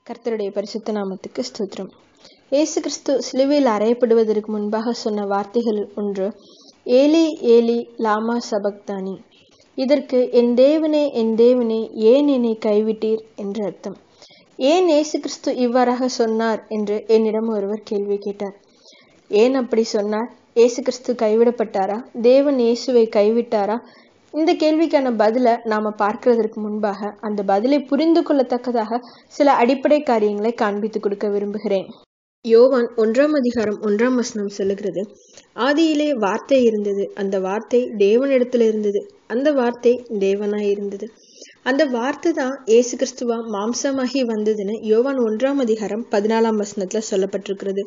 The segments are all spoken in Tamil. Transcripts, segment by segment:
கர்த்தருடைய பரிசுத்த நாமத்துக்கு ஸ்தோத்திரம். இயேசு கிறிஸ்து சிலுவையில் அறையப்படுவதற்கு முன்பாக சொன்ன வார்த்தைகள் ஒன்று, ஏலி ஏலி லாமா சபக்தானி. இதற்கு என் தேவனே ஏன் என்னை கைவிட்டீர் என்று அர்த்தம். ஏன் இயேசு கிறிஸ்து இவ்வாறாக சொன்னார் என்று என்னிடம் ஒருவர் கேள்வி கேட்டார். ஏன் அப்படி சொன்னார்? இயேசு கிறிஸ்து கைவிடப்பட்டாரா? தேவன் இயேசுவை கைவிட்டாரா? இந்த கேள்விக்கான பதிலை நாம பார்க்கிறதற்கு முன்பாக அந்த பதிலை புரிந்து கொள்ளத்தக்கதாக சில அடிப்படை காரியங்களை காண்பித்து கொடுக்க விரும்புகிறேன். யோவான் 1:1 சொல்லுகிறது, ஆதியிலே வார்த்தை இருந்தது, அந்த வார்த்தை தேவனிடத்துல இருந்தது, அந்த வார்த்தை தேவனாய் இருந்தது. அந்த வார்த்தை தான் இயேசு கிறிஸ்துவா மாம்சமாகி வந்ததுன்னு யோவான் 1:14 சொல்லப்பட்டிருக்கிறது.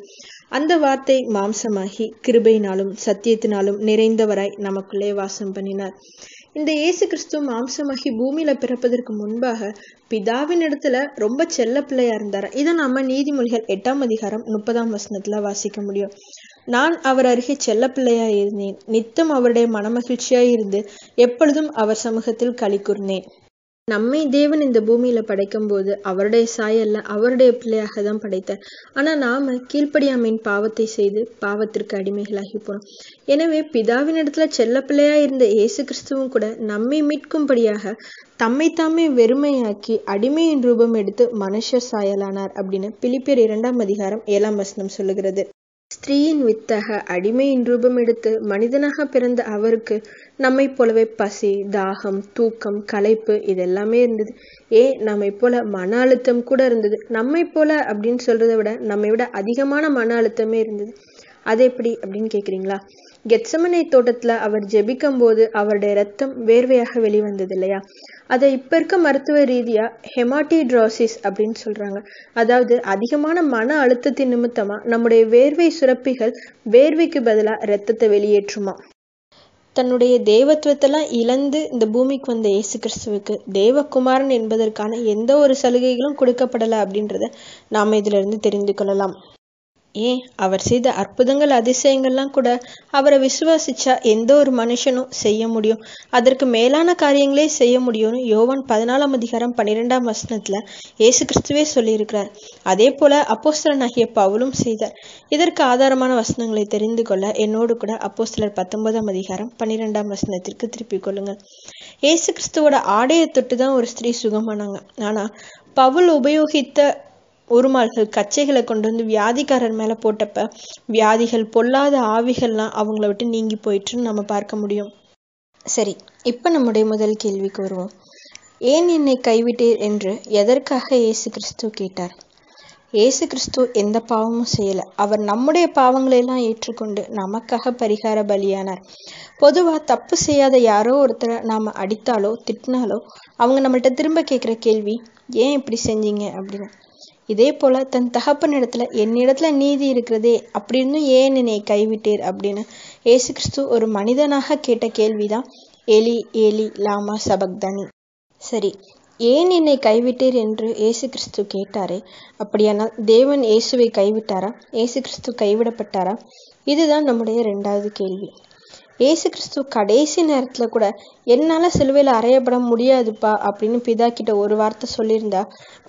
அந்த வார்த்தை மாம்சமாகி கிருபையினாலும் சத்தியத்தினாலும் நிறைந்தவராய் நமக்குள்ளே வாசம் பண்ணினார். இந்த இயேசு கிறிஸ்து மாம்சமாகி பூமியில பிறப்பதற்கு முன்பாக பிதாவின் இடத்துல ரொம்ப செல்ல பிள்ளையா இருந்தார். இதை நாம நீதிமொழிகள் 8:30 வாசிக்க முடியும். நான் அவர் அருகே செல்ல பிள்ளையா இருந்தேன், நித்தம் அவருடைய மனமகிழ்ச்சியாய் இருந்து எப்பொழுதும் அவர் சமூகத்தில் களி கூர்ந்தேன். நம்மை தேவன் இந்த பூமியில படைக்கும் போது அவருடைய சாயல்ல அவருடைய பிள்ளையாக தான் படைத்தார். ஆனா நாம கீழ்ப்படியாமையின் பாவத்தை செய்து பாவத்திற்கு அடிமைகளாகி போனோம். எனவே பிதாவின் இடத்துல செல்ல பிள்ளையா இருந்த இயேசு கிறிஸ்துவும் கூட நம்மை மீட்கும்படியாக தம்மை தாமே வெறுமையாக்கி அடிமையின் ரூபம் எடுத்து மனுஷ சாயலானார் அப்படின்னு பிலிப்பியர் 2:7 சொல்லுகிறது. ஸ்திரீயின் வித்தாக அடிமையின் ரூபம் எடுத்து மனிதனாக பிறந்த அவருக்கு நம்மை போலவே பசி, தாகம், தூக்கம், களைப்பு இதெல்லாமே இருந்தது. நம்மை போல மன அழுத்தம் கூட இருந்தது. நம்மை போல அப்படின்னு சொல்றதை விட நம்மை விட அதிகமான மன அழுத்தமே இருந்தது. அது எப்படி அப்படின்னு கேக்குறீங்களா? கெத்செமனே தோட்டத்துல அவர் ஜெபிக்கும் போது அவருடைய ரத்தம் வேர்வையாக வெளிவந்தது இல்லையா? அதை இப்ப இருக்க மருத்துவ ரீதியா ஹெமாட்டிட்ரோசிஸ் அப்படின்னு சொல்றாங்க. அதாவது அதிகமான மன அழுத்தத்தின் நிமித்தமா நம்முடைய வேர்வை சுரப்பிகள் வேர்வைக்கு பதிலா ரத்தத்தை வெளியேற்றுமா. தன்னுடைய தேவத்துவத்தெல்லாம் இழந்து இந்த பூமிக்கு வந்த இயேசு கிறிஸ்துவுக்கு தேவகுமாரன் என்பதற்கான எந்த ஒரு சலுகைகளும் கொடுக்கப்படல அப்படின்றத நாம இதுல இருந்து தெரிந்து கொள்ளலாம். அவர் செய்த அற்புதங்கள் அதிசயங்கள்லாம் கூட அவரை விசுவாசிச்சா எந்த ஒரு மனுஷனும் செய்ய முடியும், அதற்கு மேலான காரியங்களே செய்ய முடியும்னு யோவான் 14:12 இயேசு கிறிஸ்துவே சொல்லியிருக்கிறார். அதே போல அப்போஸ்தலனாகிய பவுலும் செய்தார். இதற்கு ஆதாரமான வசனங்களை தெரிந்து கொள்ள என்னோடு கூட அப்போஸ்தலர் 19:12 திருப்பிக் கொள்ளுங்கள். இயேசு கிறிஸ்துவோட ஆடையை தொட்டுதான் ஒரு ஸ்திரீ சுகமானாங்க. ஆனா பவுல் உபயோகித்த உருமால்கள், கச்சைகளை கொண்டு வந்து வியாதிக்காரர் மேல போட்டப்ப வியாதிகள், பொல்லாத ஆவிகள்லாம் அவங்கள விட்டு நீங்கி போயிட்டுன்னு நம்ம பார்க்க முடியும். சரி, இப்ப நம்முடைய முதல் கேள்விக்கு வருவோம். ஏன் என்னை கைவிட்டீர் என்று எதற்காக இயேசு கிறிஸ்து கேட்டார்? இயேசு கிறிஸ்து எந்த பாவமும் செய்யல. அவர் நம்முடைய பாவங்களை எல்லாம் ஏற்றுக்கொண்டு நமக்காக பரிகார பலியானார். பொதுவா தப்பு செய்யாத யாரோ ஒருத்தரை நாம அடித்தாலோ திட்டினாலோ அவங்க நம்மள்ட்ட திரும்ப கேட்கிற கேள்வி, ஏன் இப்படி செஞ்சீங்க அப்படின்னு. இதே போல தன் தகப்பன் இடத்துல என்னிடத்துல நீதி இருக்கிறதே, அப்படி இருந்தும் ஏன் என்னை கைவிட்டீர் அப்படின்னு இயேசு கிறிஸ்து ஒரு மனிதனாக கேட்ட கேள்விதான் ஏலி ஏலி லாமா சபக்தானி. சரி, ஏன் என்னை கைவிட்டீர் என்று இயேசு கிறிஸ்து கேட்டாரே, அப்படியானால் தேவன் இயேசுவை கைவிட்டாரா? இயேசு கிறிஸ்து கைவிடப்பட்டாரா? இதுதான் நம்முடைய 2வது கேள்வி. இயேசு கிறிஸ்து கடைசி நேரத்துல கூட என்னால சிலுவையில அறையப்பட முடியாதுப்பா அப்படின்னு பிதா கிட்ட ஒரு வார்த்தை சொல்லியிருந்தா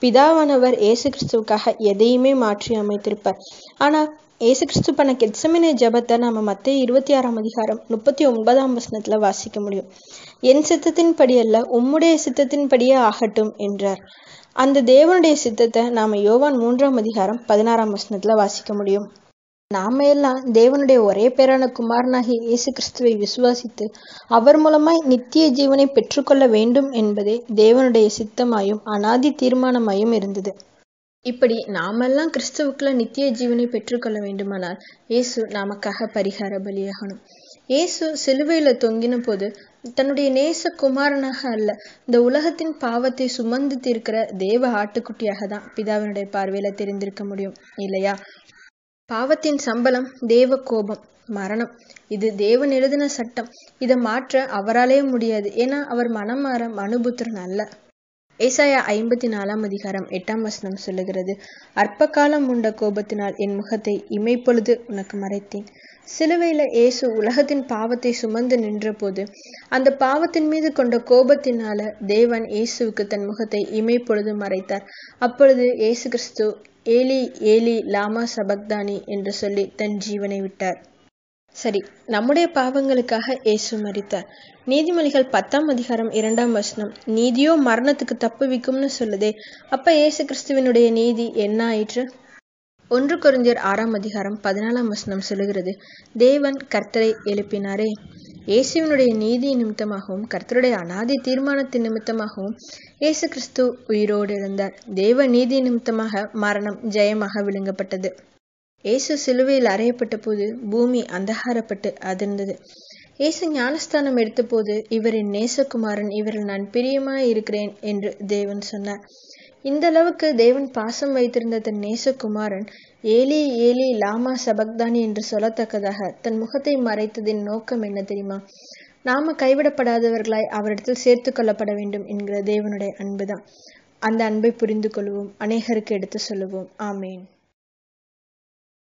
பிதாவானவர் இயேசு கிறிஸ்துவுக்காக எதையுமே மாற்றி அமைத்திருப்பார். ஆனா இயேசு கிறிஸ்து பண்ண கெத்செமனே ஜெபத்தை நாம மத்தேயு 26:39 வாசிக்க முடியும். என் சித்தத்தின் படி அல்ல, உம்முடைய சித்தத்தின் படியே ஆகட்டும் என்றார். அந்த தேவனுடைய சித்தத்தை நாம யோவான் 3:16 வாசிக்க முடியும். நாம எல்லாம் தேவனுடைய ஒரே பேரான குமாரனாகி இயேசு கிறிஸ்துவை விசுவாசித்து அவர் மூலமாய் நித்திய ஜீவனை பெற்றுக்கொள்ள வேண்டும் என்பதே தேவனுடைய சித்தமாயும் அனாதி தீர்மானமாயும் இருந்தது. இப்படி நாமெல்லாம் கிறிஸ்துவுக்குள்ள நித்திய ஜீவனை பெற்றுக்கொள்ள வேண்டுமானால் இயேசு நமக்காக பரிகார பலியாகணும். இயேசு சிலுவையில தொங்கின போது தன்னுடைய நேச குமாரனாக அல்ல, இந்த உலகத்தின் பாவத்தை சுமந்து தீர்க்கிற தேவ ஆட்டுக்குட்டியாக தான் பிதாவினுடைய பார்வையில தெரிந்திருக்க முடியும் இல்லையா? பாவத்தின் சம்பளம் தேவ கோபம், மரணம். இது தேவன் எழுதின சட்டம். இதை மாற்ற அவராலே முடியாது. ஏன்னா அவர் மனம் மாற மனுபுத்திரன் அல்ல. ஏசாயா 54:8 சொல்லுகிறது, அற்ப காலம் உண்ட கோபத்தினால் என் முகத்தை இமைப்பொழுது உனக்கு மறைத்தேன். சிலுவையில இயேசு உலகத்தின் பாவத்தை சுமந்து நின்ற போது அந்த பாவத்தின் மீது கொண்ட கோபத்தினால தேவன் இயேசுவுக்கு தன் முகத்தை இமைப்பொழுது மறைத்தார். அப்பொழுது இயேசு கிறிஸ்து ஏலி ஏலி லாமா சபக்தானி என்று சொல்லி தன் ஜீவனை விட்டார். சரி, நம்முடைய பாவங்களுக்காக இயேசு மரித்தார். நீதிமொழிகள் 10:2 நீதியோ மரணத்துக்கு தப்புவிக்கும்னு சொல்லுதே. அப்ப இயேசு கிறிஸ்துவனுடைய நீதி என்ன ஆயிற்று? 1 கொரிந்தியர் 6:14 சொல்லுகிறது, தேவன் கர்த்தரை எழுப்பினாரே. இயேசுவினுடைய நீதி நிமித்தமாகவும் கர்த்தருடைய அநாதி தீர்மானத்தின் நிமித்தமாகவும் இயேசு கிறிஸ்து உயிரோடு இருந்தார். தேவ நீதி நிமித்தமாக மரணம் ஜெயமாக விழுங்கப்பட்டது. இயேசு சிலுவையில் அறையப்பட்ட போது பூமி அந்தகாரப்பட்டு அதிர்ந்தது. இயேசு ஞானஸ்தானம் எடுத்த போது, இவர் என் நேசகுமாரன், இவரில் நான் பிரியமாய் இருக்கிறேன் என்று தேவன் சொன்னார். இந்த அளவுக்கு தேவன் பாசம் வைத்திருந்த தன் நேசகுமாரன் ஏலி ஏலி லாமா சபக்தானி என்று சொல்லத்தக்கதாக தன் முகத்தை மறைத்ததின் நோக்கம் என்ன தெரியுமா? நாம கைவிடப்படாதவர்களாய் அவரிடத்தில் சேர்த்து கொள்ளப்பட வேண்டும் என்கிற தேவனுடைய அன்புதான். அந்த அன்பை புரிந்து கொள்வோம், அநேகருக்கு எடுத்து சொல்லுவோம். ஆமேன்.